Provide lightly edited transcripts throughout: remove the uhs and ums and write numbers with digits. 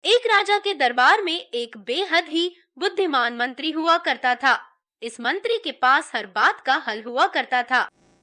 एक राजा के दरबार में एक बेहद ही बुद्धिमान मंत्री हुआ करता था। इस मंत्री के पास हर बात का हल हुआ करता था।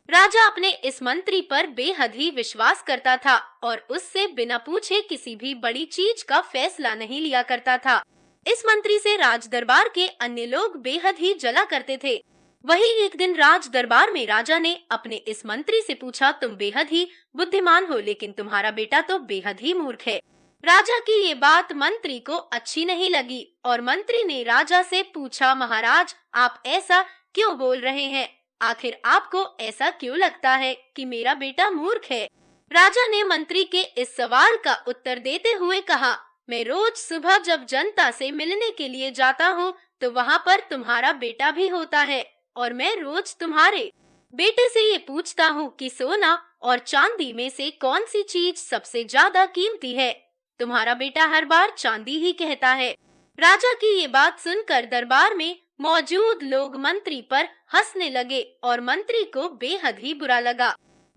राजा अपने इस मंत्री पर बेहद ही विश्वास करता था और उससे बिना पूछे किसी भी बड़ी चीज का फैसला नहीं लिया करता था। इस मंत्री से राज दरबार के अन्य लोग बेहद ही जला करते थे। वही एक दिन राज दरबार में राजा ने अपने इस मंत्री से पूछा, तुम बेहद ही बुद्धिमान हो लेकिन तुम्हारा बेटा तो बेहद ही मूर्ख है। राजा की ये बात मंत्री को अच्छी नहीं लगी और मंत्री ने राजा से पूछा, महाराज आप ऐसा क्यों बोल रहे हैं? आखिर आपको ऐसा क्यों लगता है कि मेरा बेटा मूर्ख है? राजा ने मंत्री के इस सवाल का उत्तर देते हुए कहा, मैं रोज सुबह जब जनता से मिलने के लिए जाता हूँ तो वहाँ पर तुम्हारा बेटा भी होता है और मैं रोज तुम्हारे बेटे से ये पूछता हूँ कि सोना और चांदी में से कौन सी चीज सबसे ज्यादा कीमती है। तुम्हारा बेटा हर बार चांदी ही कहता है। राजा की ये बात सुनकर दरबार में मौजूद लोग मंत्री पर हंसने लगे और मंत्री को बेहद ही बुरा लगा।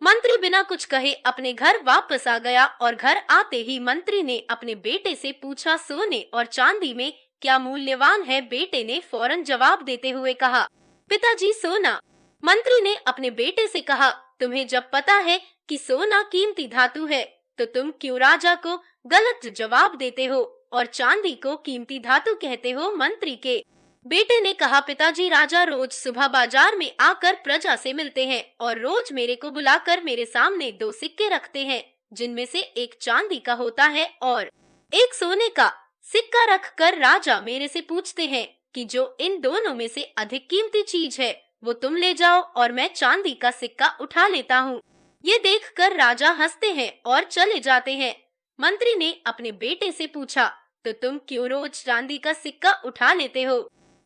मंत्री बिना कुछ कहे अपने घर वापस आ गया और घर आते ही मंत्री ने अपने बेटे से पूछा, सोने और चांदी में क्या मूल्यवान है? बेटे ने फौरन जवाब देते हुए कहा, पिताजी सोना। मंत्री ने अपने बेटे से कहा, तुम्हें जब पता है कि सोना कीमती धातु है तो तुम क्यों राजा को गलत जवाब देते हो और चांदी को कीमती धातु कहते हो? मंत्री के बेटे ने कहा, पिताजी राजा रोज सुबह बाजार में आकर प्रजा से मिलते हैं और रोज मेरे को बुलाकर मेरे सामने दो सिक्के रखते हैं जिनमें से एक चांदी का होता है और एक सोने का। सिक्का रखकर राजा मेरे से पूछते हैं कि जो इन दोनों में से अधिक कीमती चीज है वो तुम ले जाओ और मैं चांदी का सिक्का उठा लेता हूँ। ये देखकर राजा हंसते हैं और चले जाते हैं। मंत्री ने अपने बेटे से पूछा, तो तुम क्यों रोज चांदी का सिक्का उठा लेते हो?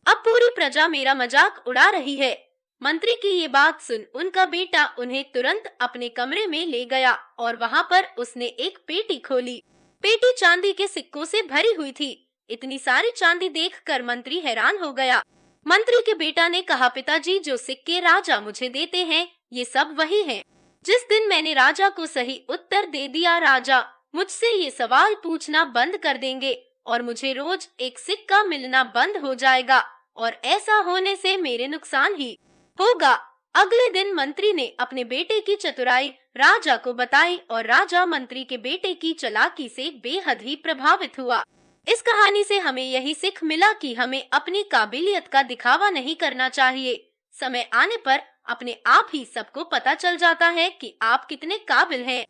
अब पूरी प्रजा मेरा मजाक उड़ा रही है। मंत्री की ये बात सुन उनका बेटा उन्हें तुरंत अपने कमरे में ले गया और वहाँ पर उसने एक पेटी खोली। पेटी चांदी के सिक्कों से भरी हुई थी। इतनी सारी चांदी देखकर मंत्री हैरान हो गया। मंत्री के बेटा ने कहा, पिताजी जो सिक्के राजा मुझे देते हैं ये सब वही हैं। जिस दिन मैंने राजा को सही उत्तर दे दिया, राजा मुझसे ये सवाल पूछना बंद कर देंगे और मुझे रोज एक सिक्का मिलना बंद हो जाएगा और ऐसा होने से मेरे नुकसान ही होगा। अगले दिन मंत्री ने अपने बेटे की चतुराई राजा को बताई और राजा मंत्री के बेटे की चालाकी से बेहद ही प्रभावित हुआ। इस कहानी से हमें यही सीख मिला कि हमें अपनी काबिलियत का दिखावा नहीं करना चाहिए। समय आने पर अपने आप ही सबको पता चल जाता है कि आप कितने काबिल हैं।